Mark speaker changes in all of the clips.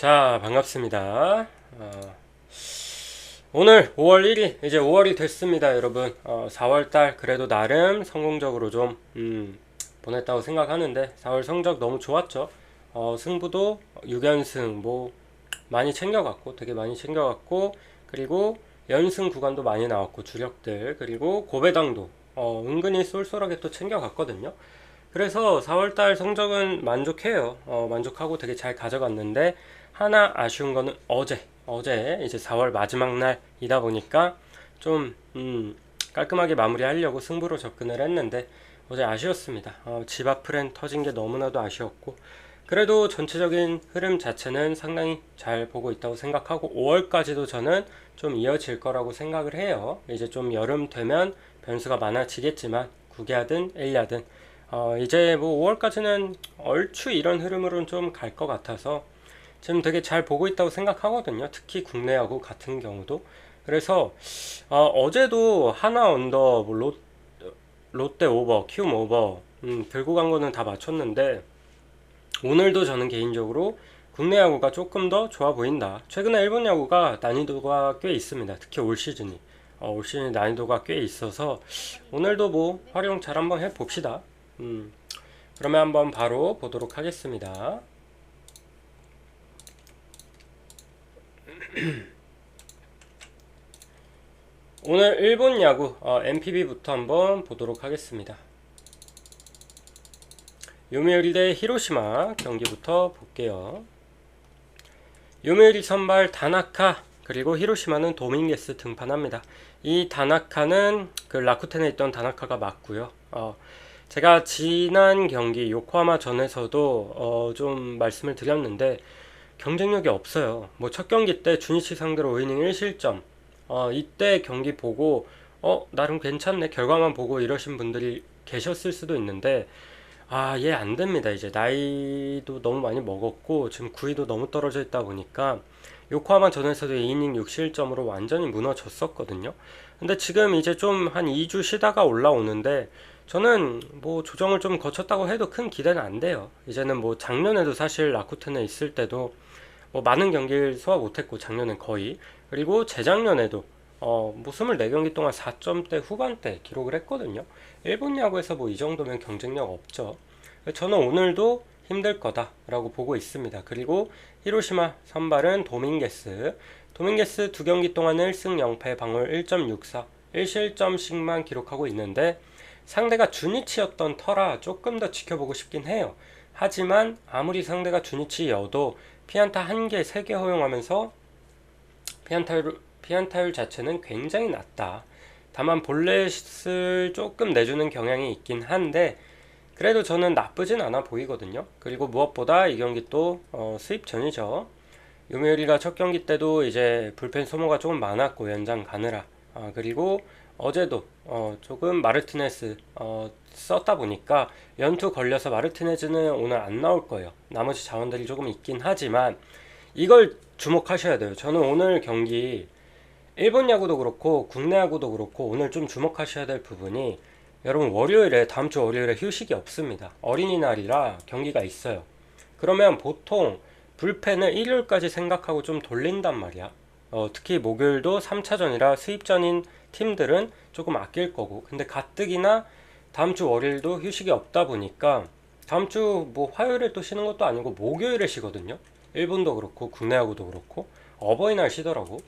Speaker 1: 자, 반갑습니다. 오늘 5월 1일, 이제 5월이 됐습니다, 여러분. 4월달 그래도 나름 성공적으로 좀 보냈다고 생각하는데 4월 성적 너무 좋았죠. 승부도 6연승 뭐 많이 챙겨갔고, 되게 많이 챙겨갔고, 그리고 연승 구간도 많이 나왔고, 주력들, 그리고 고배당도 은근히 쏠쏠하게 또 챙겨갔거든요. 그래서 4월달 성적은 만족해요. 만족하고 되게 잘 가져갔는데 하나 아쉬운 거는 어제 이제 4월 마지막 날이다 보니까 좀 깔끔하게 마무리하려고 승부로 접근을 했는데 어제 아쉬웠습니다. 집 앞프렌 터진 게 너무나도 아쉬웠고, 그래도 전체적인 흐름 자체는 상당히 잘 보고 있다고 생각하고 5월까지도 저는 좀 이어질 거라고 생각을 해요. 이제 좀 여름 되면 변수가 많아지겠지만 9개하든 1야든 이제 뭐 5월까지는 얼추 이런 흐름으로는 좀 갈 것 같아서 지금 되게 잘 보고 있다고 생각하거든요. 특히 국내하고 같은 경우도. 그래서 어제도 하나 언더, 뭐 롯데 오버, 키움 오버 들고 간 거는 다 맞췄는데 오늘도 저는 개인적으로 국내 야구가 조금 더 좋아 보인다. 최근에 일본 야구가 난이도가 꽤 있습니다. 특히 올 시즌이 난이도가 꽤 있어서 오늘도 뭐 활용 잘 한번 해봅시다. 그러면 한번 바로 보도록 하겠습니다. 오늘 일본 야구 NPB부터 한번 보도록 하겠습니다. 요미우리 대 히로시마 경기부터 볼게요. 요미우리 선발 다나카, 그리고 히로시마는 도밍게스 등판합니다. 이 다나카는 그 라쿠텐에 있던 다나카가 맞고요. 제가 지난 경기 요코하마 전에서도 좀 말씀을 드렸는데 경쟁력이 없어요. 뭐 첫 경기 때 주니치 상대로 5이닝 1실점, 이때 경기 보고 나름 괜찮네, 결과만 보고 이러신 분들이 계셨을 수도 있는데 얘 안 됩니다. 이제 나이도 너무 많이 먹었고 지금 구위도 너무 떨어져 있다 보니까 요코하마 전에서도 2이닝 6실점으로 완전히 무너졌었거든요. 근데 지금 이제 좀 한 2주 쉬다가 올라오는데 저는 뭐 조정을 좀 거쳤다고 해도 큰 기대는 안 돼요. 이제는 뭐 작년에도 사실 라쿠텐에 있을 때도 뭐 많은 경기를 소화 못했고 작년엔 거의, 그리고 재작년에도 뭐 24경기 동안 4점대 후반대 기록을 했거든요. 일본 야구에서 뭐 이 정도면 경쟁력 없죠. 저는 오늘도 힘들 거다라고 보고 있습니다. 그리고 히로시마 선발은 도밍게스 두 경기 동안 1승 0패 방울 1.64 1실점씩만 기록하고 있는데 상대가 주니치였던 터라 조금 더 지켜보고 싶긴 해요. 하지만 아무리 상대가 주니치여도 피안타 1개, 3개 허용하면서 피안타율 자체는 굉장히 낮다. 다만 볼넷을 조금 내주는 경향이 있긴 한데 그래도 저는 나쁘진 않아 보이거든요. 그리고 무엇보다 이 경기 또 수입 전이죠. 요미우리가 첫 경기 때도 이제 불펜 소모가 조금 많았고 연장 가느라, 그리고 어제도 조금 마르티네스 썼다 보니까 연투 걸려서 마르티네즈는 오늘 안 나올 거예요. 나머지 자원들이 조금 있긴 하지만 이걸 주목하셔야 돼요. 저는 오늘 경기 일본 야구도 그렇고 국내 야구도 그렇고 오늘 좀 주목하셔야 될 부분이, 여러분 다음 주 월요일에 휴식이 없습니다. 어린이날이라 경기가 있어요. 그러면 보통 불펜을 일요일까지 생각하고 좀 돌린단 말이야. 특히 목요일도 3차전이라 수입전인 팀들은 조금 아낄 거고, 근데 가뜩이나 다음 주 월요일도 휴식이 없다 보니까 다음 주 뭐 화요일에 또 쉬는 것도 아니고 목요일에 쉬거든요. 일본도 그렇고 국내 야구도 그렇고 어버이날 쉬더라고.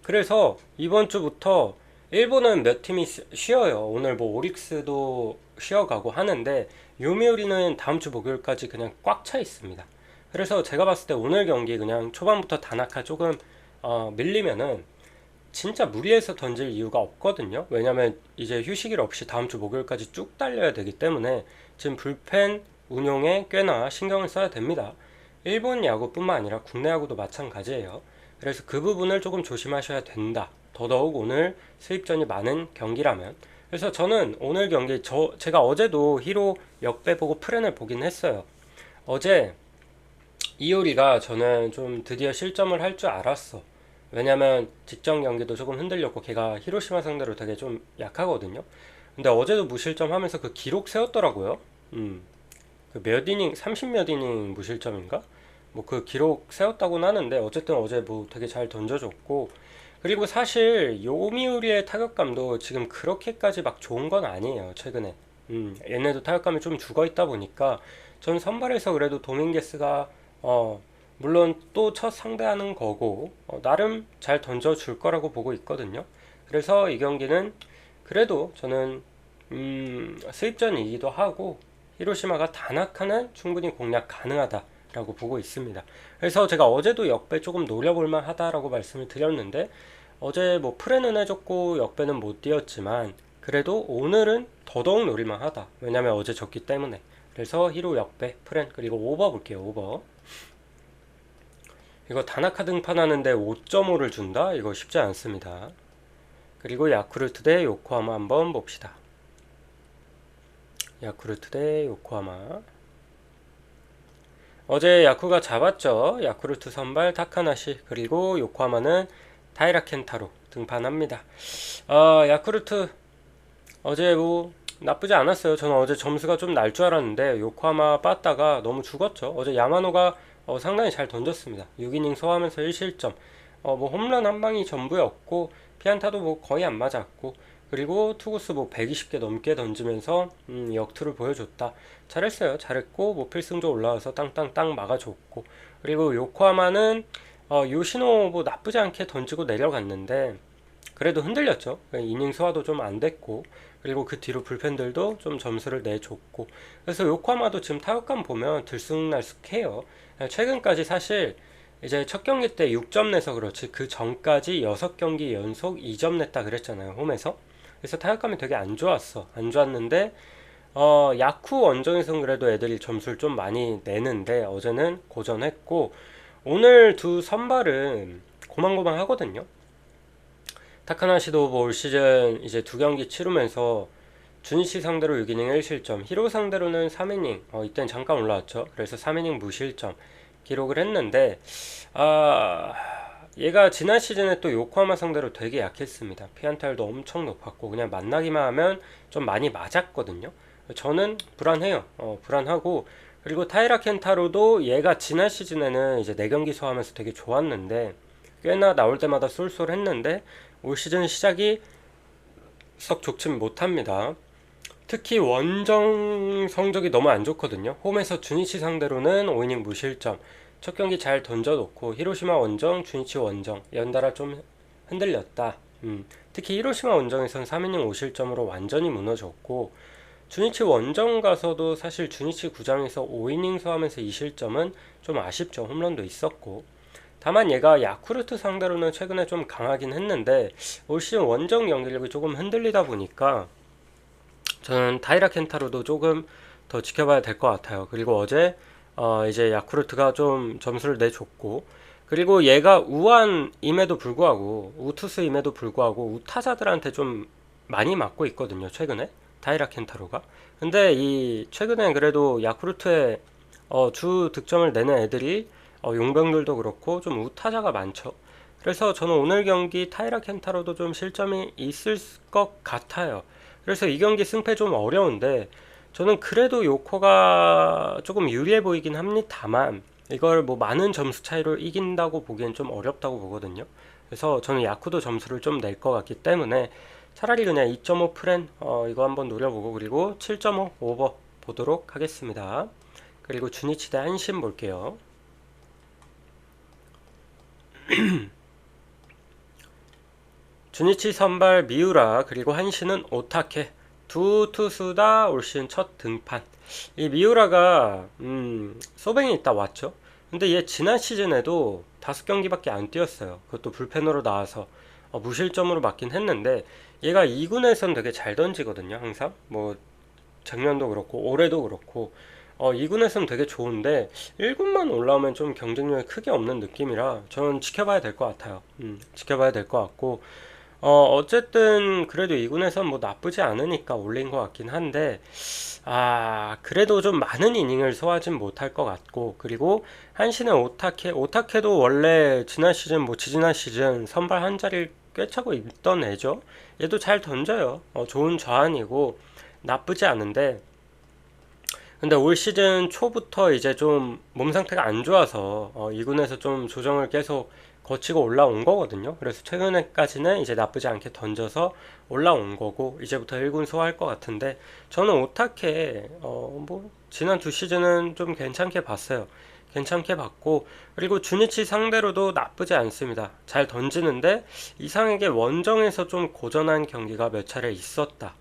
Speaker 1: 그래서 이번 주부터 일본은 몇 팀이 쉬어요. 오늘 뭐 오릭스도 쉬어가고 하는데 요미우리는 다음 주 목요일까지 그냥 꽉 차 있습니다. 그래서 제가 봤을 때 오늘 경기 그냥 초반부터 다나카 조금 밀리면은 진짜 무리해서 던질 이유가 없거든요. 왜냐면 이제 휴식일 없이 다음 주 목요일까지 쭉 달려야 되기 때문에 지금 불펜 운용에 꽤나 신경을 써야 됩니다. 일본 야구뿐만 아니라 국내 야구도 마찬가지예요. 그래서 그 부분을 조금 조심하셔야 된다. 더더욱 오늘 수입전이 많은 경기라면. 그래서 저는 오늘 경기 제가 어제도 히로 역배 보고 프렌을 보긴 했어요. 어제 이효리가 저는 좀 드디어 실점을 할 줄 알았어. 왜냐면 직전 경기도 조금 흔들렸고 걔가 히로시마 상대로 되게 좀 약하거든요. 근데 어제도 무실점 하면서 그 기록 세웠더라고요. 그 몇 이닝, 30몇 이닝 무실점인가? 뭐 그 기록 세웠다고는 하는데 어쨌든 어제 뭐 되게 잘 던져줬고, 그리고 사실 요미우리의 타격감도 지금 그렇게까지 막 좋은 건 아니에요 최근에. 얘네도 타격감이 좀 죽어 있다 보니까 전 선발에서 그래도 도밍게스가 물론 또 첫 상대하는 거고 나름 잘 던져줄 거라고 보고 있거든요. 그래서 이 경기는 그래도 저는 수입전이기도 하고 히로시마가 다나카는 충분히 공략 가능하다라고 보고 있습니다. 그래서 제가 어제도 역배 조금 노려볼만 하다라고 말씀을 드렸는데 어제 뭐 프레는 해줬고 역배는 못 뛰었지만 그래도 오늘은 더더욱 노릴만 하다. 왜냐면 어제 졌기 때문에. 그래서 히로 역배 프렌 그리고 오버 볼게요. 오버. 이거 다나카 등판하는데 5.5를 준다? 이거 쉽지 않습니다. 그리고 야쿠르트 대 요코하마 한번 봅시다. 야쿠르트 대 요코하마. 어제 야쿠가 잡았죠. 야쿠르트 선발 타카나시 그리고 요코하마는 타이라 켄타로 등판합니다. 야쿠르트 어제 뭐 나쁘지 않았어요. 저는 어제 점수가 좀 날 줄 알았는데 요코하마 빠따가 너무 죽었죠. 어제 야마노가 상당히 잘 던졌습니다. 6이닝 소화하면서 1실점. 뭐 홈런 한 방이 전부였고 피안타도 뭐 거의 안 맞았고 그리고 투구수 뭐 120개 넘게 던지면서 역투를 보여줬다. 잘했어요. 잘했고 뭐 필승조 올라와서 땅땅땅 막아줬고 그리고 요코하마는 요시노 뭐 나쁘지 않게 던지고 내려갔는데 그래도 흔들렸죠. 이닝 소화도 좀 안 됐고 그리고 그 뒤로 불펜들도 좀 점수를 내줬고 그래서 요코하마도 지금 타격감 보면 들쑥날쑥해요. 최근까지 사실 이제 첫 경기 때 6점 내서 그렇지 그 전까지 6경기 연속 2점 냈다 그랬잖아요. 홈에서. 그래서 타격감이 되게 안 좋았어. 안 좋았는데 야쿠 원정에서는 그래도 애들이 점수를 좀 많이 내는데 어제는 고전했고 오늘 두 선발은 고만고만 하거든요. 타카나시도 뭐 올 시즌 이제 두 경기 치르면서 준이치 상대로 6이닝 1실점, 히로 상대로는 3이닝, 이땐 잠깐 올라왔죠. 그래서 3이닝 무실점 기록을 했는데, 얘가 지난 시즌에 또 요코하마 상대로 되게 약했습니다. 피안타율도 엄청 높았고, 그냥 만나기만 하면 좀 많이 맞았거든요. 저는 불안해요. 불안하고, 그리고 타이라 켄타로도 얘가 지난 시즌에는 이제 4경기 소화하면서 되게 좋았는데, 꽤나 나올 때마다 쏠쏠했는데, 올 시즌 시작이 썩 좋진 못합니다. 특히 원정 성적이 너무 안 좋거든요. 홈에서 주니치 상대로는 5이닝 무실점, 첫 경기 잘 던져놓고 히로시마 원정, 주니치 원정 연달아 좀 흔들렸다. 특히 히로시마 원정에선 3이닝 5실점으로 완전히 무너졌고 주니치 원정 가서도 사실 주니치 구장에서 5이닝 소하면서 2실점은 좀 아쉽죠. 홈런도 있었고 다만 얘가 야쿠르트 상대로는 최근에 좀 강하긴 했는데 올 시즌 원정 경기력이 조금 흔들리다 보니까 저는 타이라 켄타로도 조금 더 지켜봐야 될 것 같아요. 그리고 어제 이제 야쿠르트가 좀 점수를 내줬고 그리고 얘가 우완임에도 불구하고 우투수임에도 불구하고 우타자들한테 좀 많이 맞고 있거든요. 최근에 타이라 켄타로가. 근데 이 최근에 그래도 야쿠르트에 주 득점을 내는 애들이 용병들도 그렇고 좀 우타자가 많죠. 그래서 저는 오늘 경기 타이라 켄타로도 좀 실점이 있을 것 같아요. 그래서 이 경기 승패 좀 어려운데 저는 그래도 요코가 조금 유리해 보이긴 합니다만 이걸 뭐 많은 점수 차이로 이긴다고 보기엔 좀 어렵다고 보거든요. 그래서 저는 야쿠도 점수를 좀 낼 것 같기 때문에 차라리 그냥 2.5 프렌 이거 한번 노려보고 그리고 7.5 오버 보도록 하겠습니다. 그리고 주니치 대 한신 볼게요. 주니치 선발 미우라 그리고 한신은 오타케 두 투수 다 올 시즌 첫 등판. 이 미우라가 소뱅이 있다 왔죠. 근데 얘 지난 시즌에도 5경기밖에 안 뛰었어요. 그것도 불펜으로 나와서 무실점으로 맞긴 했는데 얘가 2군에선 되게 잘 던지거든요. 항상 뭐 작년도 그렇고 올해도 그렇고 2군에서는 되게 좋은데 1군만 올라오면 좀 경쟁력이 크게 없는 느낌이라 저는 지켜봐야 될 것 같아요. 지켜봐야 될 것 같고 어쨌든 그래도 2군에선 뭐 나쁘지 않으니까 올린 것 같긴 한데 그래도 좀 많은 이닝을 소화하진 못할 것 같고 그리고 한신의 오타케도 원래 지난 시즌 뭐 지지난 시즌 선발 한 자리를 꿰차고 있던 애죠. 얘도 잘 던져요. 좋은 좌완이고 나쁘지 않은데 근데 올 시즌 초부터 이제 좀 몸 상태가 안 좋아서 2군에서 좀 조정을 계속 거치고 올라온 거거든요. 그래서 최근에까지는 이제 나쁘지 않게 던져서 올라온 거고 이제부터 1군 소화할 것 같은데 저는 오타케 뭐 지난 두 시즌은 좀 괜찮게 봤어요. 괜찮게 봤고 그리고 주니치 상대로도 나쁘지 않습니다. 잘 던지는데 이상하게 원정에서 좀 고전한 경기가 몇 차례 있었다.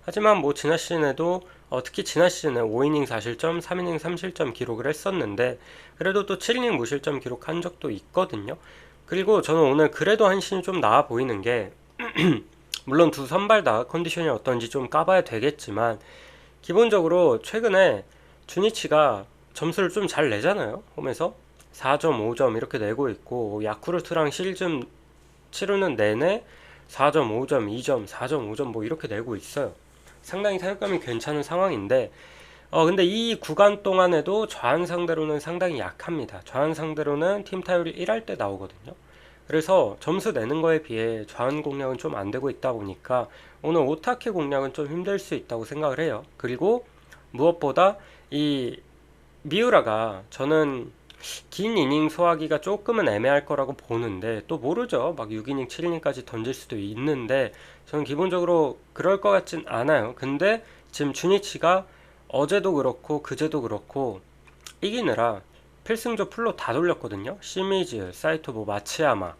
Speaker 1: 하지만 뭐 지난 시즌에도 특히 지난 시즌에 5이닝 4실점, 3이닝 3실점 기록을 했었는데 그래도 또 7이닝 무실점 기록한 적도 있거든요. 그리고 저는 오늘 그래도 한신이 좀 나아 보이는 게 물론 두 선발 다 컨디션이 어떤지 좀 까봐야 되겠지만 기본적으로 최근에 주니치가 점수를 좀 잘 내잖아요. 홈에서 4점, 5점 이렇게 내고 있고 야쿠르트랑 시리즈 치르는 내내 4점, 5점, 2점, 4점, 5점 뭐 이렇게 내고 있어요. 상당히 타격감이 괜찮은 상황인데 근데 이 구간 동안에도 좌완 상대로는 상당히 약합니다. 좌완 상대로는 팀 타율이 1할 때 나오거든요. 그래서 점수 내는 거에 비해 좌완 공략은 좀 안 되고 있다 보니까 오늘 오타케 공략은 좀 힘들 수 있다고 생각을 해요. 그리고 무엇보다 이 미우라가 저는 긴 이닝 소화하기가 조금은 애매할 거라고 보는데 또 모르죠. 막 6이닝, 7이닝까지 던질 수도 있는데 저는 기본적으로 그럴 것 같진 않아요. 근데 지금 주니치가 어제도 그렇고 그제도 그렇고 이기느라 필승조 풀로 다 돌렸거든요. 시미즈, 사이토, 뭐 마츠야마.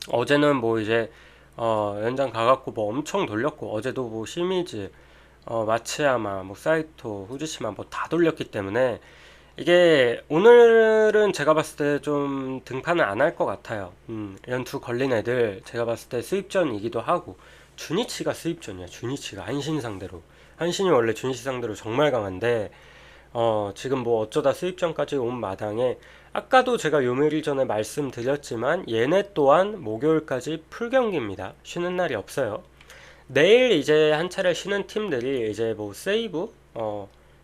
Speaker 1: 어제는 뭐 이제 연장 가갖고 뭐 엄청 돌렸고 어제도 뭐 시미즈, 마츠야마, 뭐 사이토, 후지시마 뭐 다 돌렸기 때문에 이게 오늘은 제가 봤을 때 좀 등판을 안 할 것 같아요. 연투 걸린 애들 제가 봤을 때 수입전이기도 하고 주니치가 수입전이야. 주니치가 한신 상대로 한신이 원래 주니치 상대로 정말 강한데 지금 뭐 어쩌다 수입전까지 온 마당에 아까도 제가 요며칠 전에 말씀드렸지만 얘네 또한 목요일까지 풀경기입니다. 쉬는 날이 없어요. 내일 이제 한 차례 쉬는 팀들이 이제 뭐 세이브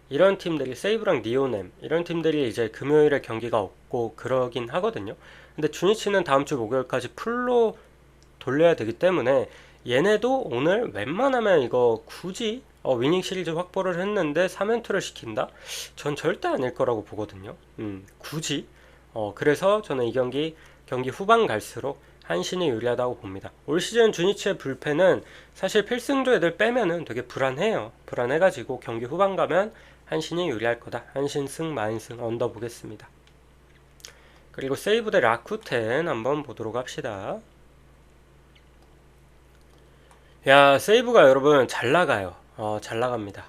Speaker 1: 이런 팀들이 세이브랑 니오넴 이런 팀들이 이제 금요일에 경기가 없고 그러긴 하거든요. 근데 주니치는 다음 주 목요일까지 풀로 돌려야 되기 때문에 얘네도 오늘 웬만하면 이거 굳이 위닝 시리즈 확보를 했는데 3연투를 시킨다? 전 절대 아닐 거라고 보거든요. 굳이 그래서 저는 이 경기 후반 갈수록 한신이 유리하다고 봅니다. 올 시즌 주니치의 불펜은 사실 필승조 애들 빼면은 되게 불안해요. 불안해가지고 경기 후반 가면 한신이 유리할 거다. 한신 승, 만승 언더 보겠습니다. 그리고 세이브 대 라쿠텐 한번 보도록 합시다. 야, 세이브가 여러분 잘 나가요. 잘 나갑니다.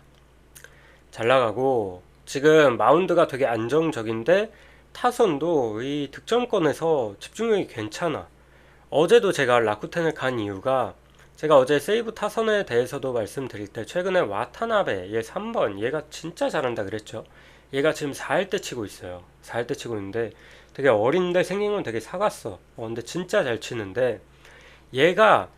Speaker 1: 잘 나가고 지금 마운드가 되게 안정적인데 타선도 이 득점권에서 집중력이 괜찮아. 어제도 제가 라쿠텐을 간 이유가 제가 어제 세이브 타선에 대해서도 말씀드릴 때 최근에 와타나베 얘 3번 얘가 진짜 잘한다 그랬죠. 얘가 지금 4할 때 치고 있어요. 4할 때 치고 있는데 되게 어린데 생긴 건 되게 사갔어. 근데 진짜 잘 치는데 얘가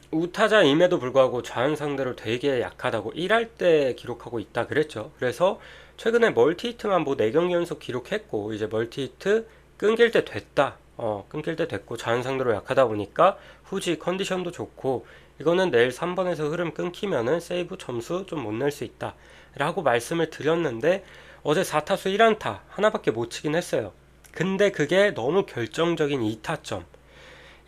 Speaker 1: 우타자임에도 불구하고 좌완 상대로 되게 약하다고 1할 때 기록하고 있다 그랬죠. 그래서 최근에 멀티히트만 뭐 4경기 연속 기록했고 이제 멀티히트 끊길 때 됐다. 끊길 때 됐고 좌완 상대로 약하다 보니까 후지 컨디션도 좋고 이거는 내일 3번에서 흐름 끊기면은 세이브 점수 좀 못 낼 수 있다 라고 말씀을 드렸는데 어제 4타수 1안타 하나밖에 못 치긴 했어요. 근데 그게 너무 결정적인 2타점.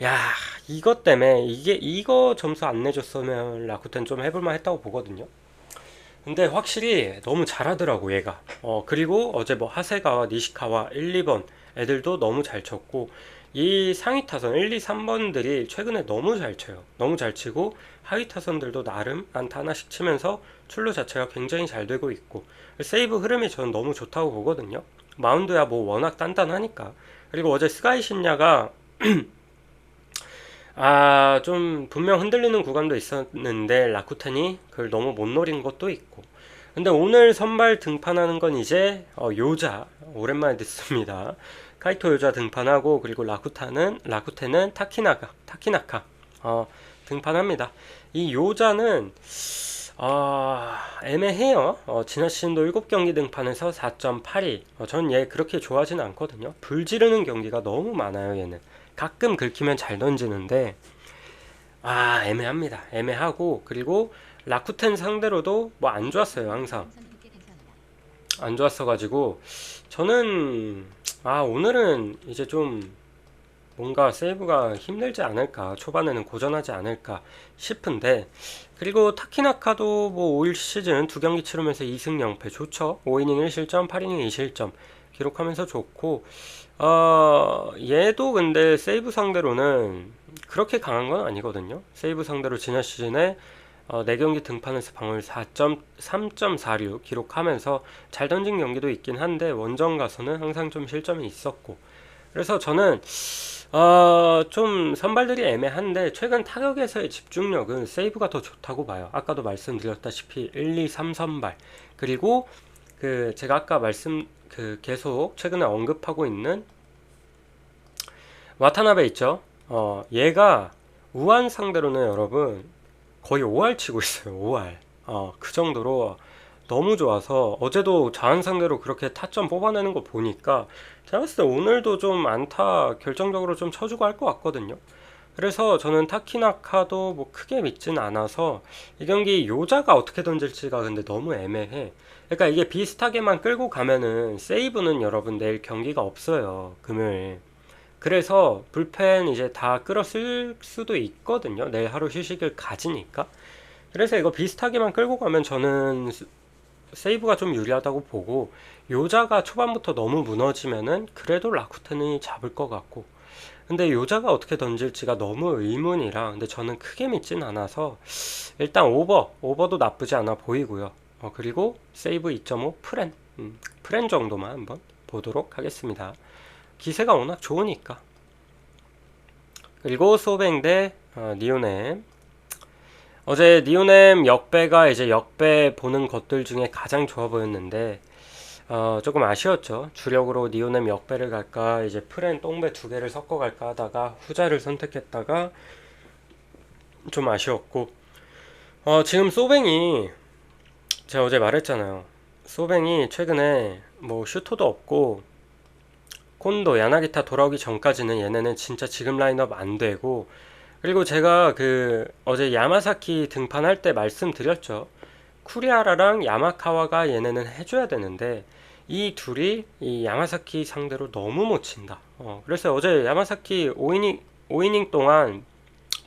Speaker 1: 야, 이것 때문에 이거 점수 안 내줬으면 라쿠텐 좀 해볼만 했다고 보거든요. 근데 확실히 너무 잘하더라고 얘가. 그리고 어제 뭐 하세가와 니시카와 1, 2번 애들도 너무 잘 쳤고 이 상위 타선 1, 2, 3번들이 최근에 너무 잘 쳐요. 너무 잘 치고 하위 타선들도 나름 안타 하나씩 치면서 출루 자체가 굉장히 잘 되고 있고 세이브 흐름이 저는 너무 좋다고 보거든요. 마운드야 뭐 워낙 단단하니까. 그리고 어제 스가이 신야가 좀 분명 흔들리는 구간도 있었는데 라쿠텐이 그걸 너무 못 노린 것도 있고. 근데 오늘 선발 등판하는 건 이제 요자 오랜만에 듣습니다. 카이토 요자 등판하고 그리고 라쿠텐은 타키나카 등판합니다. 이 요자는 애매해요. 지난 시즌도 7경기 등판해서 4.82. 전 얘 그렇게 좋아하진 않거든요. 불 지르는 경기가 너무 많아요 얘는. 가끔 긁히면 잘 던지는데 애매합니다. 애매하고 그리고 라쿠텐 상대로도 뭐 안 좋았어요. 항상 안 좋았어가지고 저는 오늘은 이제 좀 뭔가 세이브가 힘들지 않을까, 초반에는 고전하지 않을까 싶은데, 그리고 타키나카도 뭐 5일 시즌 두 경기 치르면서 2승 0패 좋죠. 5이닝 1실점 8이닝 2실점 기록하면서 좋고, 얘도 근데 세이브 상대로는 그렇게 강한 건 아니거든요. 세이브 상대로 지난 시즌에 4경기 등판에서 방어율 3.46 기록하면서 잘 던진 경기도 있긴 한데, 원정 가서는 항상 좀 실점이 있었고, 그래서 저는 좀 선발들이 애매한데, 최근 타격에서의 집중력은 세이브가 더 좋다고 봐요. 아까도 말씀드렸다시피 1, 2, 3 선발, 그리고 그 제가 아까 계속 최근에 언급하고 있는 와타나베 있죠. 얘가 우한 상대로는 여러분 거의 5할 치고 있어요. 5할. 그 정도로 너무 좋아서 어제도 자한 상대로 그렇게 타점 뽑아내는 거 보니까 제가 봤을 때 오늘도 좀 안타 결정적으로 좀 쳐주고 할 것 같거든요. 그래서 저는 타키나카도 뭐 크게 믿진 않아서 이 경기 요자가 어떻게 던질지가 근데 너무 애매해. 그러니까 이게 비슷하게만 끌고 가면은 세이브는 여러분 내일 경기가 없어요. 금요일. 그래서 불펜 이제 다 끌어쓸 수도 있거든요. 내일 하루 휴식을 가지니까. 그래서 이거 비슷하게만 끌고 가면 저는 세이브가 좀 유리하다고 보고, 요자가 초반부터 너무 무너지면은 그래도 라쿠텐이 잡을 것 같고, 근데 요자가 어떻게 던질지가 너무 의문이라, 근데 저는 크게 믿진 않아서 일단 오버도 나쁘지 않아 보이고요. 그리고 세이브 2.5 프렌 정도만 한번 보도록 하겠습니다. 기세가 워낙 좋으니까. 그리고 소뱅 대 니오넴. 어제 니오넴 역배가 이제 역배 보는 것들 중에 가장 좋아 보였는데 조금 아쉬웠죠. 주력으로 니오넴 역배를 갈까, 이제 프렌 똥배 두 개를 섞어 갈까 하다가 후자를 선택했다가 좀 아쉬웠고, 지금 소뱅이 제가 어제 말했잖아요. 소뱅이 최근에 뭐 슈터도 없고, 콘도 야나기타 돌아오기 전까지는 얘네는 진짜 지금 라인업 안 되고, 그리고 제가 어제 야마사키 등판할 때 말씀드렸죠. 쿠리아라랑 야마카와가 얘네는 해줘야 되는데 이 둘이 이 야마사키 상대로 너무 못 친다. 그래서 어제 야마사키 5이닝 동안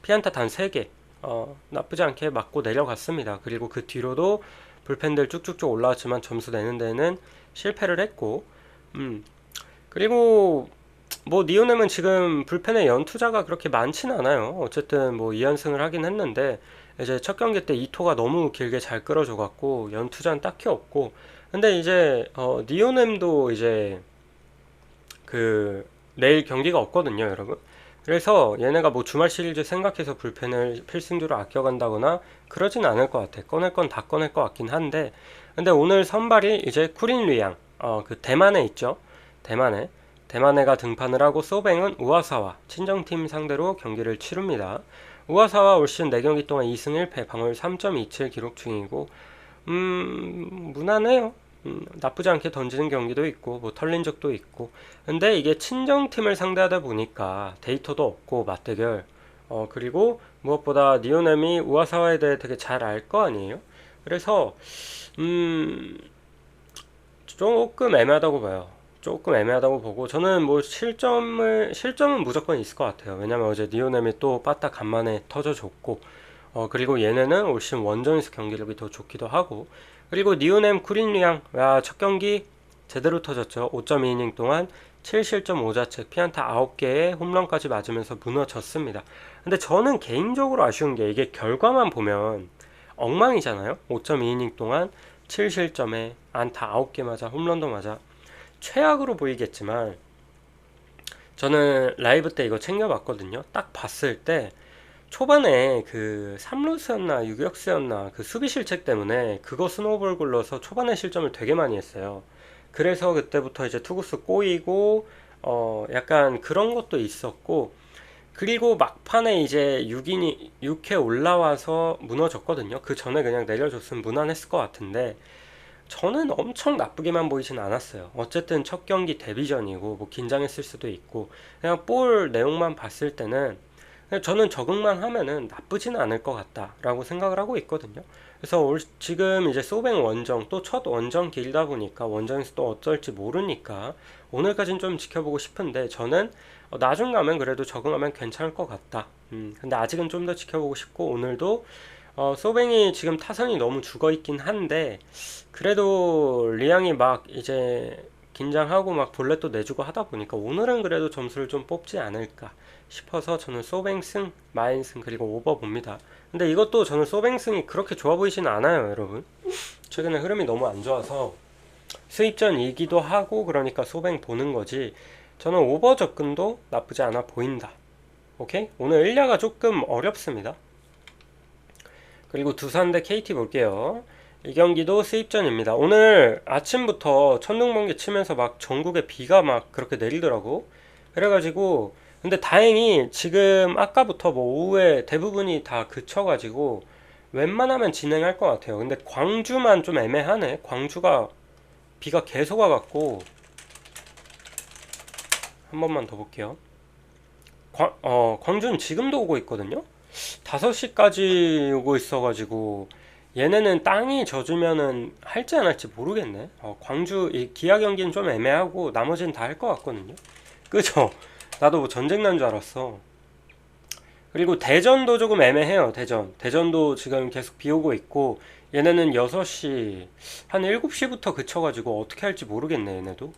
Speaker 1: 피안타 단 3개 나쁘지 않게 맞고 내려갔습니다. 그리고 그 뒤로도 불펜들 쭉쭉쭉 올라왔지만 점수 내는 데는 실패를 했고, 그리고 뭐 니오넴은 지금 불펜의 연투자가 그렇게 많지는 않아요. 어쨌든 뭐 2연승을 하긴 했는데 이제 첫 경기 때 이토가 너무 길게 잘 끌어줘 갖고 연투자는 딱히 없고, 근데 이제 니오넴도 이제 내일 경기가 없거든요, 여러분. 그래서 얘네가 뭐 주말 시리즈 생각해서 불펜을 필승주로 아껴간다거나 그러진 않을 것 같아. 꺼낼 건 다 꺼낼 것 같긴 한데, 근데 오늘 선발이 이제 쿠린 리양, 대만에 있죠. 대만에가 등판을 하고, 소뱅은 우아사와 친정팀 상대로 경기를 치릅니다. 우아사와 올 시즌 4경기 동안 2승 1패 방어율 3.27 기록 중이고, 무난해요. 나쁘지 않게 던지는 경기도 있고 뭐 털린 적도 있고, 근데 이게 친정팀을 상대하다 보니까 데이터도 없고 맞대결, 그리고 무엇보다 니오넴이 우아사와에 대해 되게 잘 알 거 아니에요. 그래서 조금 애매하다고 봐요. 조금 애매하다고 보고, 저는 뭐 실점은 무조건 있을 것 같아요. 왜냐면 어제 니오넴이 또 빠따 간만에 터져줬고, 그리고 얘네는 올 시즌 원정에서 경기력이 더 좋기도 하고, 그리고 니오넴 쿠린리앙, 첫 경기 제대로 터졌죠. 5.2이닝 동안 7실점 5자책 피안타 9개에 홈런까지 맞으면서 무너졌습니다. 근데 저는 개인적으로 아쉬운 게, 이게 결과만 보면 엉망이잖아요. 5.2이닝 동안 7실점에 안타 9개 맞아 홈런도 맞아 최악으로 보이겠지만, 저는 라이브 때 이거 챙겨봤거든요. 딱 봤을 때 초반에 3루수였나 유격수였나 수비 실책 때문에 그거 스노우볼 굴러서 초반에 실점을 되게 많이 했어요. 그래서 그때부터 이제 투구수 꼬이고 약간 그런 것도 있었고, 그리고 막판에 이제 6회 올라와서 무너졌거든요. 그 전에 그냥 내려줬으면 무난했을 것 같은데, 저는 엄청 나쁘게만 보이진 않았어요. 어쨌든 첫 경기 데뷔전이고 뭐 긴장했을 수도 있고, 그냥 볼 내용만 봤을 때는 저는 적응만 하면은 나쁘지는 않을 것 같다라고 생각을 하고 있거든요. 그래서 지금 이제 소뱅 원정 또 첫 원정 길다 보니까 원정에서 또 어떨지 모르니까 오늘까지는 좀 지켜보고 싶은데 저는 나중 가면 그래도 적응하면 괜찮을 것 같다. 근데 아직은 좀 더 지켜보고 싶고 오늘도 소뱅이 지금 타선이 너무 죽어 있긴 한데 그래도 리앙이 막 이제 긴장하고 막 볼넷도 내주고 하다 보니까 오늘은 그래도 점수를 좀 뽑지 않을까 싶어서 저는 소뱅승, 마인승 그리고 오버 봅니다. 근데 이것도 저는 소뱅승이 그렇게 좋아 보이진 않아요, 여러분. 최근에 흐름이 너무 안 좋아서 수입전이기도 하고 그러니까 소뱅 보는 거지. 저는 오버 접근도 나쁘지 않아 보인다. 오케이? 오늘 1야가 조금 어렵습니다. 그리고 두산 대 KT 볼게요. 이 경기도 수입전입니다. 오늘 아침부터 천둥번개 치면서 막 전국에 비가 막 그렇게 내리더라고. 그래가지고 근데 다행히 지금 아까부터 뭐 오후에 대부분이 다 그쳐가지고 웬만하면 진행할 것 같아요. 근데 광주만 좀 애매하네. 광주가 비가 계속 와갖고 한 번만 더 볼게요. 광주는 지금도 오고 있거든요. 5시까지 오고 있어가지고 얘네는 땅이 젖으면은 할지 안 할지 모르겠네. 광주 이 기아 경기는 좀 애매하고 나머지는 다 할 것 같거든요. 그죠? 나도 뭐 전쟁 난 줄 알았어. 그리고 대전도 조금 애매해요. 대전도 지금 계속 비 오고 있고 얘네는 6시 한 7시부터 그쳐가지고 어떻게 할지 모르겠네 얘네도.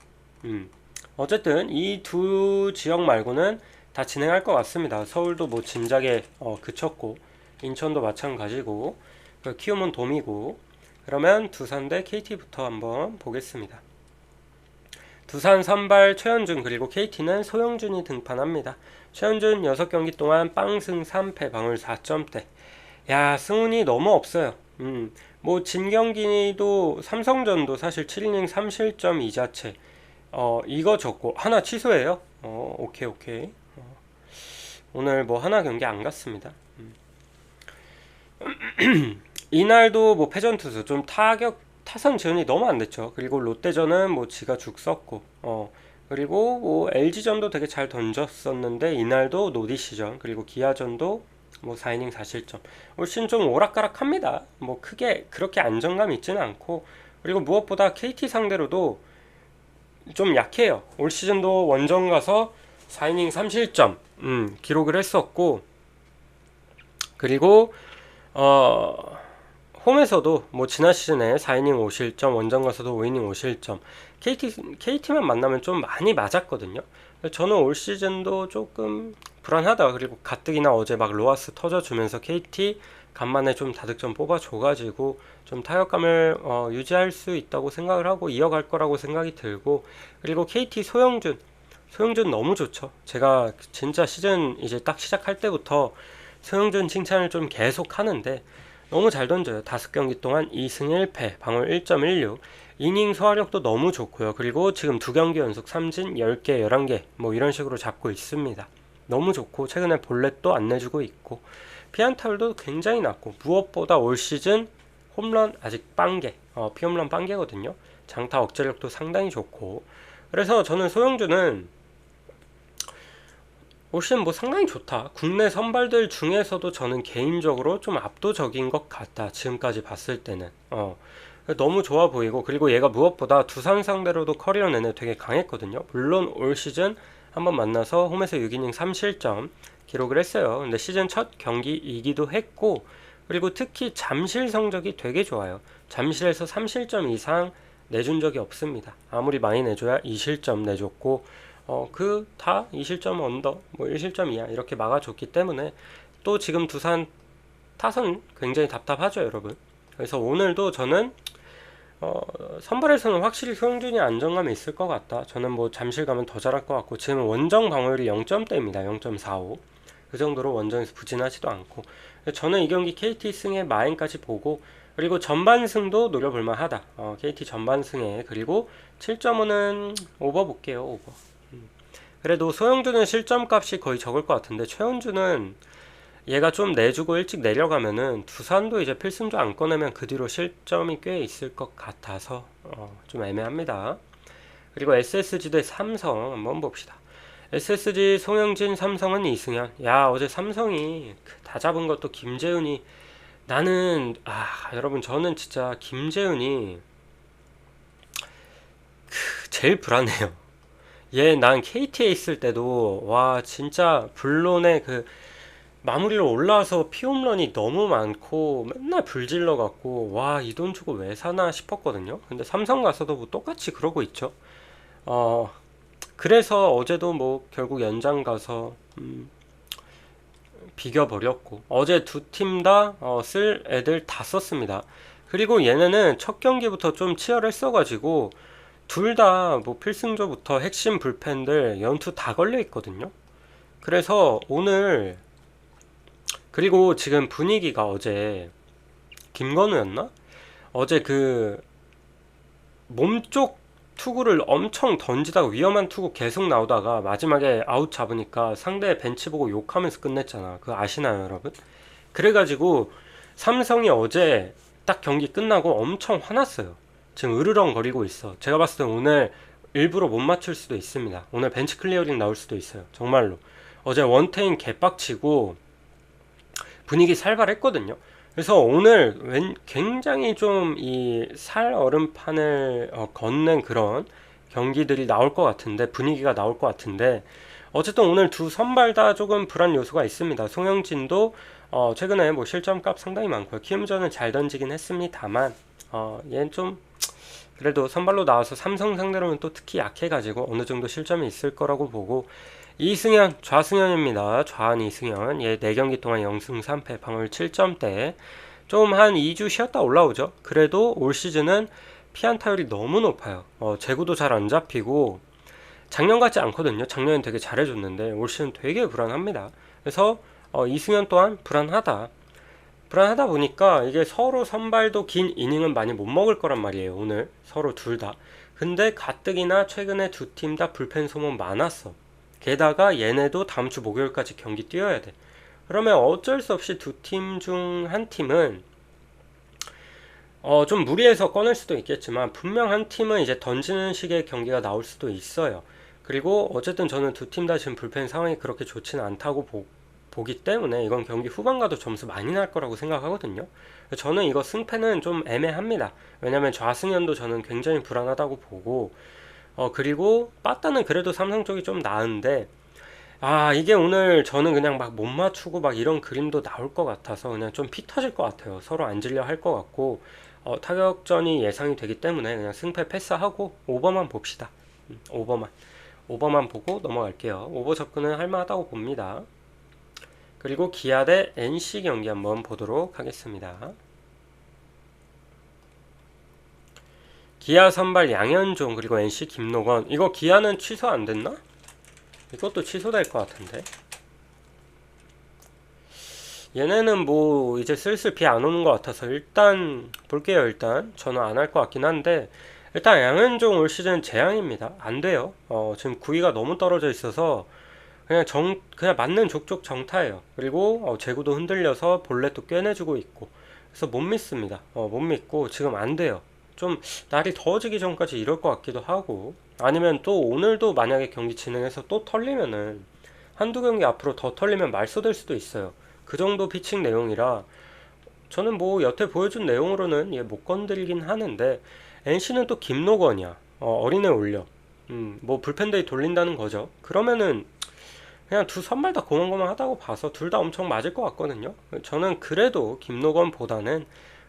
Speaker 1: 어쨌든 이 두 지역 말고는 다 진행할 것 같습니다. 서울도 뭐 진작에 그쳤고 인천도 마찬가지고 키움은 돔이고. 그러면 두산 대 KT부터 한번 보겠습니다. 두산 선발 최현준 그리고 KT는 소영준이 등판합니다. 최현준 6경기 동안 빵승 3패 방울 4점대. 야, 승운이 너무 없어요. 뭐 진경기도 삼성전도 사실 7이닝 3실점 2자체. 이거 적고 하나 취소해요. 오케이. 오늘 뭐 하나 경기 안 갔습니다. 이날도 뭐 패전 투수 좀 타선 지원이 너무 안 됐죠. 그리고 롯데전은 뭐 지가 죽 썼고 그리고 뭐 LG전도 되게 잘 던졌었는데 이날도 노디시전 그리고 기아전도 뭐 4이닝 4실점. 올 시즌 좀 오락가락합니다. 뭐 크게 그렇게 안정감 있지는 않고 그리고 무엇보다 KT 상대로도 좀 약해요. 올 시즌도 원정 가서 4이닝 3실점 기록을 했었고 그리고 홈에서도 뭐 지난 시즌에 4이닝 5실점 원정 가서도 5이닝 5실점 KT만 만나면 좀 많이 맞았거든요. 저는 올 시즌도 조금 불안하다. 그리고 가뜩이나 어제 막 로하스 터져주면서 KT 간만에 좀 다득점 뽑아줘가지고 좀 타격감을 유지할 수 있다고 생각을 하고 이어갈 거라고 생각이 들고 그리고 KT 소영준 너무 좋죠. 제가 진짜 시즌 이제 딱 시작할 때부터 소영준 칭찬을 좀 계속 하는데 너무 잘 던져요. 5경기 동안 2승 1패 방울 1.16 이닝 소화력도 너무 좋고요. 그리고 지금 2경기 연속 삼진 10개 11개 뭐 이런 식으로 잡고 있습니다. 너무 좋고 최근에 볼넷도 안 내주고 있고 피안타율도 굉장히 낮고 무엇보다 올 시즌 홈런 아직 빵개 피홈런 빵개거든요. 장타 억제력도 상당히 좋고 그래서 저는 소영준은 올 시즌 뭐 상당히 좋다. 국내 선발들 중에서도 저는 개인적으로 좀 압도적인 것 같다. 지금까지 봤을 때는 너무 좋아 보이고 그리고 얘가 무엇보다 두산 상대로도 커리어 내내 되게 강했거든요. 물론 올 시즌 한번 만나서 홈에서 6이닝 3실점 기록을 했어요. 근데 시즌 첫 경기 이기도 했고 그리고 특히 잠실 성적이 되게 좋아요. 잠실에서 3실점 이상 내준 적이 없습니다. 아무리 많이 내줘야 2실점 내줬고 그 다 2실점 언더 뭐 1실점 이하 이렇게 막아줬기 때문에 또 지금 두산 타선 굉장히 답답하죠 여러분. 그래서 오늘도 저는 선발에서는 확실히 소영준이 안정감이 있을 것 같다. 저는 뭐 잠실 가면 더 잘할 것 같고 지금 원정 방어율이 0점대입니다. 0.45 그 정도로 원정에서 부진하지도 않고 저는 이 경기 KT 승에 마인까지 보고 그리고 전반승도 노려볼만 하다. KT 전반승에 그리고 7.5는 오버 볼게요. 오버. 그래도 소영준은 실점값이 거의 적을 것 같은데 최현준은 얘가 좀 내주고 일찍 내려가면은 두산도 이제 필승조 안 꺼내면 그 뒤로 실점이 꽤 있을 것 같아서 좀 애매합니다. 그리고 SSG 대 삼성 한번 봅시다. SSG 송영진, 삼성은 이승현. 야, 어제 삼성이 다 잡은 것도 김재훈이. 나는 여러분, 저는 진짜 김재훈이 제일 불안해요. 얘 난 KT에 있을 때도 와 진짜 불론의 그 마무리로 올라와서 피홈런이 너무 많고 맨날 불질러 갖고 와 이 돈 주고 왜 사나 싶었거든요. 근데 삼성 가서도 뭐 똑같이 그러고 있죠. 어 그래서 어제도 뭐 결국 연장 가서 비겨버렸고, 어제 두 팀 다 쓸 애들 다 썼습니다. 그리고 얘네는 첫 경기부터 좀 치열했어가지고 둘 다 뭐 필승조부터 핵심 불펜들 연투 다 걸려 있거든요. 그래서 오늘, 그리고 지금 분위기가 어제 김건우였나? 어제 그 몸쪽 투구를 엄청 던지다가 위험한 투구 계속 나오다가 마지막에 아웃 잡으니까 상대 벤치 보고 욕하면서 끝냈잖아. 그거 아시나요, 여러분? 그래가지고 삼성이 어제 딱 경기 끝나고 엄청 화났어요. 지금 으르렁거리고 있어. 제가 봤을 때 오늘 일부러 못 맞출 수도 있습니다. 오늘 벤치 클리어링 나올 수도 있어요. 정말로. 어제 원태인 개빡치고 분위기 살벌했거든요. 그래서 오늘 굉장히 좀 이 살 얼음판을 걷는 그런 경기들이 나올 것 같은데, 분위기가 나올 것 같은데, 어쨌든 오늘 두 선발 다 조금 불안 요소가 있습니다. 송영진도 최근에 뭐 실점값 상당히 많고요. 키움전은 잘 던지긴 했습니다만 얘는 좀 그래도 선발로 나와서 삼성 상대로는 또 특히 약해가지고 어느 정도 실점이 있을 거라고 보고, 이승현, 좌승현입니다. 좌한 이승현. 얘 4경기 동안 0승 3패, 방어율 7점대. 좀 한 2주 쉬었다 올라오죠. 그래도 올 시즌은 피안타율이 너무 높아요. 제구도 잘 안 잡히고 작년 같지 않거든요. 작년엔 되게 잘해줬는데 올 시즌 되게 불안합니다. 그래서 이승현 또한 불안하다. 불안하다 보니까 이게 서로 선발도 긴 이닝은 많이 못 먹을 거란 말이에요. 오늘 서로 둘 다. 근데 가뜩이나 최근에 두 팀 다 불펜 소모 많았어. 게다가 얘네도 다음 주 목요일까지 경기 뛰어야 돼. 그러면 어쩔 수 없이 두 팀 중 한 팀은 좀 무리해서 꺼낼 수도 있겠지만 분명 한 팀은 이제 던지는 식의 경기가 나올 수도 있어요. 그리고 어쨌든 저는 두 팀 다 지금 불펜 상황이 그렇게 좋지는 않다고 보기 때문에 이건 경기 후반 가도 점수 많이 날 거라고 생각하거든요. 저는 이거 승패는 좀 애매합니다. 왜냐면 좌승현도 저는 굉장히 불안하다고 보고, 그리고 빠따는 그래도 삼성 쪽이 좀 나은데, 이게 오늘 저는 그냥 막 못 맞추고 막 이런 그림도 나올 것 같아서 그냥 좀 피 터질 것 같아요. 서로 앉으려 할 것 같고, 타격전이 예상이 되기 때문에 그냥 승패 패스하고 오버만 봅시다. 오버만 보고 넘어갈게요. 오버 접근은 할만하다고 봅니다. 그리고 기아 대 NC 경기 한번 보도록 하겠습니다. 기아 선발 양현종 그리고 NC 김노건. 이거 기아는 취소 안 됐나? 이것도 취소될 것 같은데. 얘네는 뭐 이제 슬슬 비 안 오는 것 같아서 일단 볼게요. 일단 저는 안 할 것 같긴 한데, 일단 양현종 올 시즌 재앙입니다. 안 돼요. 지금 구위가 너무 떨어져 있어서 그냥 맞는 족족 정타예요. 그리고 제구도 흔들려서 볼넷도 꿰내주고 있고, 그래서 못 믿습니다. 못 믿고 지금 안 돼요. 좀 날이 더워지기 전까지 이럴 것 같기도 하고, 아니면 또 오늘도 만약에 경기 진행해서 또 털리면은 한두 경기 앞으로 더 털리면 말소될 수도 있어요. 그 정도 피칭 내용이라 저는 뭐 여태 보여준 내용으로는 얘 못 건들긴 하는데, NC는 또 김노건이야. 어린애 올려. 뭐 불펜데이 돌린다는 거죠. 그러면은 그냥 두 선발 다 고만고만하다고 봐서 둘 다 엄청 맞을 것 같거든요. 저는 그래도 김노건보다는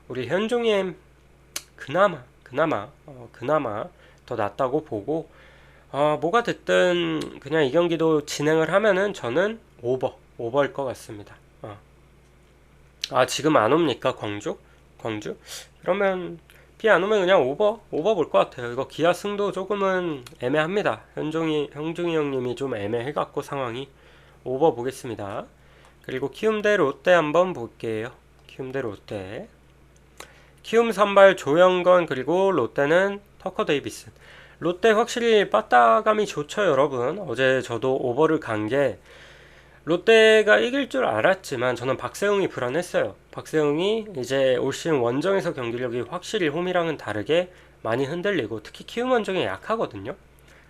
Speaker 1: 우리 현종이 그나마 더 낫다고 보고, 뭐가 됐든 그냥 이 경기도 진행을 하면은 저는 오버일 것 같습니다. 지금 안 옵니까? 광주? 그러면 비 안 오면 그냥 오버 볼 것 같아요. 이거 기아 승도 조금은 애매합니다. 형중이 형님이 좀 애매해갖고 상황이. 오버 보겠습니다. 그리고 키움 대 롯데 한번 볼게요. 키움 대 롯데. 키움 선발 조영건, 그리고 롯데는 터커 데이비슨. 롯데 확실히 빠따감이 좋죠, 여러분. 어제 저도 오버를 간 게 롯데가 이길 줄 알았지만 저는 박세웅이 불안했어요. 박세웅이 이제 올 시즌 원정에서 경기력이 확실히 홈이랑은 다르게 많이 흔들리고 특히 키움 원정에 약하거든요.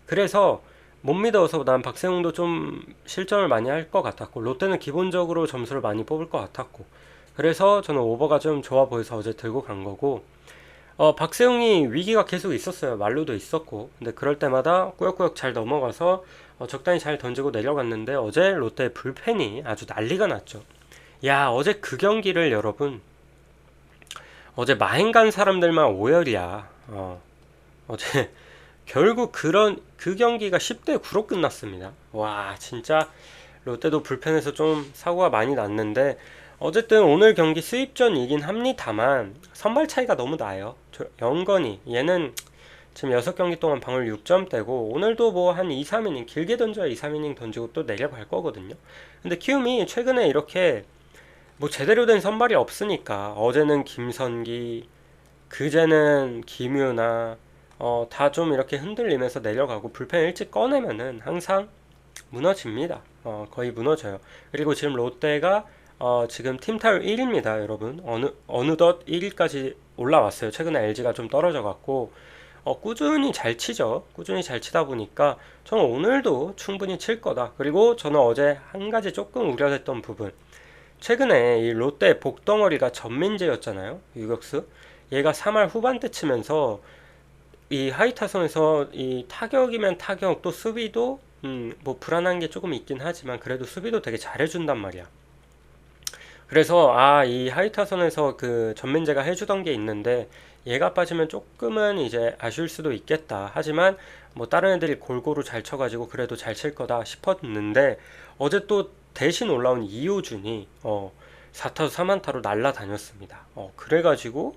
Speaker 1: 그래서 못 믿어서 난 박세웅도 좀 실점을 많이 할 것 같았고 롯데는 기본적으로 점수를 많이 뽑을 것 같았고 그래서 저는 오버가 좀 좋아 보여서 어제 들고 간 거고 박세웅이 위기가 계속 있었어요. 말로도 있었고 근데 그럴 때마다 꾸역꾸역 잘 넘어가서 적당히 잘 던지고 내려갔는데 어제 롯데 불펜이 아주 난리가 났죠. 야 어제 그 경기를 여러분 어제 마행 간 사람들만 오열이야. 어제 결국 그런 그 경기가 10대 9로 끝났습니다. 와, 진짜 롯데도 불펜에서 좀 사고가 많이 났는데 어쨌든 오늘 경기 수입전이긴 합니다만 선발 차이가 너무 나요. 영건이 얘는 지금 6경기 동안 방울 6점대고 오늘도 뭐 한 2, 3이닝 길게 던져야 2, 3이닝 던지고 또 내려갈 거거든요. 근데 키움이 최근에 이렇게 뭐 제대로 된 선발이 없으니까 어제는 김선기, 그제는 김유나 다 좀 이렇게 흔들리면서 내려가고 불펜 일찍 꺼내면은 항상 무너집니다. 거의 무너져요. 그리고 지금 롯데가 지금 팀 타율 1위입니다, 여러분. 어느덧 1위까지 올라왔어요. 최근에 LG가 좀 떨어져 갖고 꾸준히 잘 치죠. 꾸준히 잘 치다 보니까 저는 오늘도 충분히 칠 거다. 그리고 저는 어제 한 가지 조금 우려됐던 부분. 최근에 이 롯데 복덩어리가 전민재였잖아요. 유격수. 얘가 3할 후반때 치면서 이 하이 타선에서 이 타격이면 타격 또 수비도 뭐 불안한 게 조금 있긴 하지만 그래도 수비도 되게 잘해준단 말이야. 그래서 이 하이 타선에서 그 전민재가 해주던 게 있는데 얘가 빠지면 조금은 이제 아쉬울 수도 있겠다. 하지만 뭐 다른 애들이 골고루 잘 쳐가지고 그래도 잘 칠 거다 싶었는데 어제 또 대신 올라온 이호준이 4타수 3안타로 날라다녔습니다. 그래가지고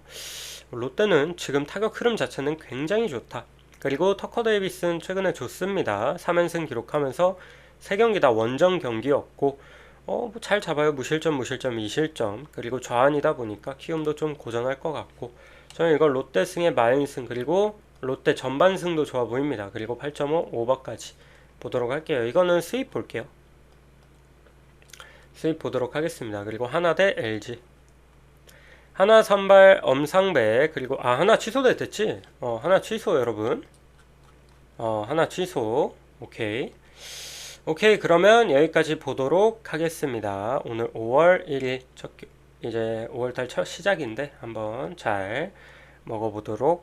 Speaker 1: 롯데는 지금 타격 흐름 자체는 굉장히 좋다. 그리고 터커 데이비스는 최근에 좋습니다. 3연승 기록하면서 3경기 다 원정 경기였고 뭐잘 잡아요. 무실점, 무실점, 2실점. 그리고 좌완이다 보니까 키움도 좀 고전할 것 같고 저는 이걸 롯데 승의 마인승 그리고 롯데 전반승도 좋아 보입니다. 그리고 8.5 오버까지 보도록 할게요. 이거는 수입 볼게요. 수입 보도록 하겠습니다. 그리고 하나 대 LG. 하나 선발 엄상배 그리고 하나 취소됐댔지? 하나 취소 여러분. 하나 취소. 오케이. 오케이 그러면 여기까지 보도록 하겠습니다. 오늘 5월 1일 이제 5월달 첫 시작인데 한번 잘 먹어보도록